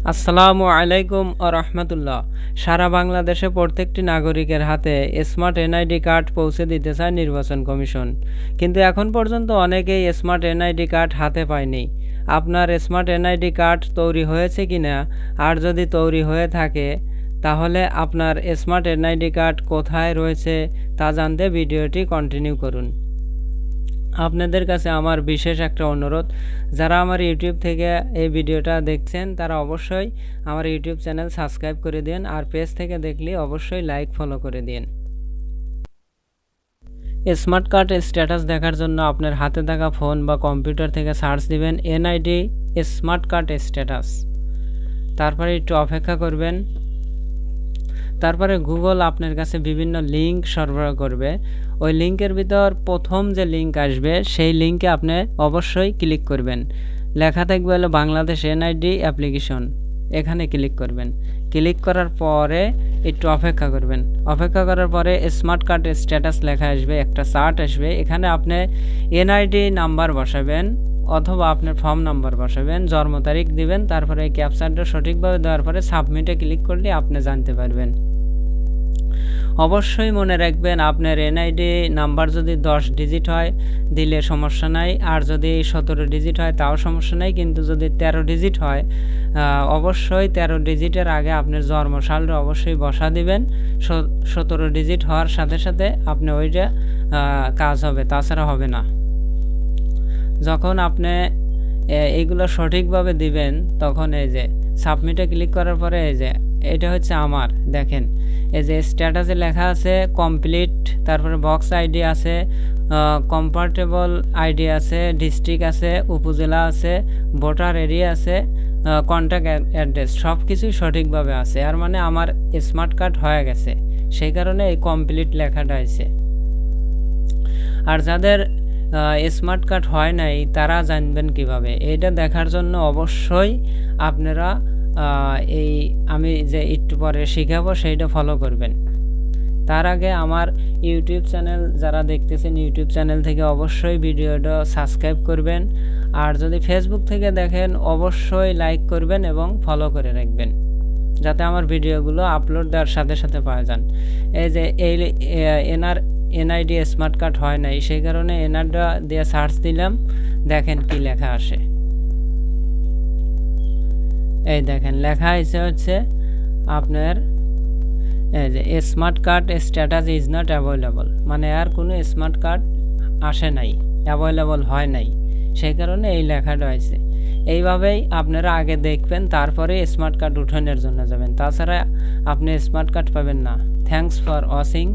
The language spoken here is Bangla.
আসসালামু আলাইকুম ও রহমতুল্লাহ। সারা বাংলাদেশে প্রত্যেকটি নাগরিকের হাতে স্মার্ট এনআইডি কার্ড পৌঁছে দিতে চায় নির্বাচন কমিশন, কিন্তু এখন পর্যন্ত অনেকেই স্মার্ট এনআইডি কার্ড হাতে পায়নি। আপনার স্মার্ট এনআইডি কার্ড তৈরি হয়েছে কিনা, আর যদি তৈরি হয়ে থাকে তাহলে আপনার স্মার্ট এনআইডি কার্ড কোথায় রয়েছে তা জানতে ভিডিওটি কন্টিনিউ করুন। আপনাদের কাছে আমার বিশেষ একটা অনুরোধ, যারা আমার ইউটিউব থেকে এই ভিডিওটা দেখছেন তারা অবশ্যই আমার ইউটিউব চ্যানেল সাবস্ক্রাইব করে দিন, আর পেজ থেকে দেখলে অবশ্যই লাইক ফলো করে দিন। স্মার্ট কার্ড স্ট্যাটাস দেখার জন্য আপনার হাতে থাকা ফোন বা কম্পিউটার থেকে সার্চ দিবেন এনআইডি স্মার্ট কার্ড স্ট্যাটাস। তারপরে একটু অপেক্ষা করবেন। তারপরে গুগল আপনার কাছে বিভিন্ন লিঙ্ক সরবরাহ করবে। ওই লিঙ্কের ভিতর প্রথম যে লিঙ্ক আসবে সেই লিঙ্কে আপনি অবশ্যই ক্লিক করবেন। লেখা থাকবে হলো বাংলাদেশ এনআইডি অ্যাপ্লিকেশন, এখানে ক্লিক করবেন। ক্লিক করার পরে একটু অপেক্ষা করবেন। অপেক্ষা করার পরে স্মার্ট কার্ড স্ট্যাটাস লেখা আসবে, একটা চার্ট আসবে। এখানে আপনি এনআইডি নাম্বার বসাবেন অথবা আপনার ফর্ম নাম্বার বসাবেন, জন্ম তারিখ দিবেন, তারপরে এই ক্যাপচারটা সঠিকভাবে দেওয়ার পরে সাবমিটে ক্লিক করলে আপনি জানতে পারবেন। অবশ্যই মনে রাখবেন, আপনার এনআইডি নাম্বার যদি 10 ডিজিট হয় দিলে সমস্যা নাই, আর যদি 17 ডিজিট হয় তাও সমস্যা নাই, কিন্তু যদি 13 ডিজিট হয় অবশ্যই 13 ডিজিটের আগে আপনার জন্মসালটা অবশ্যই বসা দিবেন। 17 ডিজিট হওয়ার সাথে সাথে আপনি ওইটা কাজ হবে, তাছাড়া হবে না। যখন আপনি এইগুলো সঠিকভাবে দিবেন তখন এই যে সাবমিটে ক্লিক করার পরে এই যে এটা হচ্ছে আমার, দেখেন এই যে স্ট্যাটাসে লেখা আছে কমপ্লিট, তারপরে বক্স আইডি আছে, কম্পার্টেবল আইডি আছে, ডিস্ট্রিক্ট আছে, উপজেলা আছে, ভোটার এরিয়া আছে, কন্ট্যাক্ট অ্যাড্রেস, সব কিছুই সঠিকভাবে আছে। আর মানে আমার স্মার্ট কার্ড হয়ে গেছে, সেই কারণে এই কমপ্লিট লেখাটা আছে। আর যাদের স্মার্ট কার্ড হয় নাই তারা জানবেন কিভাবে, এটা দেখার জন্য অবশ্যই আপনারা এই আমি যে একটু পরে শিখাবো সেইটা ফলো করবেন। তার আগে আমার ইউটিউব চ্যানেল যারা দেখতেছেন ইউটিউব চ্যানেল থেকে অবশ্যই ভিডিওটা সাবস্ক্রাইব করবেন, আর যদি ফেসবুক থেকে দেখেন অবশ্যই লাইক করবেন এবং ফলো করে রাখবেন, যাতে আমার ভিডিওগুলো আপলোড দেওয়ার সাথে সাথে পাওয়া যান। এই যে এই এনআইডি স্মার্ট কার্ড হয় নাই, সেই কারণে এনআরটা দিয়ে সার্চ দিলাম, দেখেন কি লেখা আসে। এই দেখেন লেখা হচ্ছে আপনার এই যে smart card status is not available, মানে আর কোনো স্মার্ট কার্ড আসে নাই, অ্যাভেলেবল হয় নাই, সেই কারণে এই লেখাটা আছে। এইভাবেই আপনারা আগে দেখবেন, তারপরে স্মার্ট কার্ড উঠানোর জন্য যাবেন, তাছাড়া আপনি স্মার্ট কার্ড পাবেন না। Thanks for watching.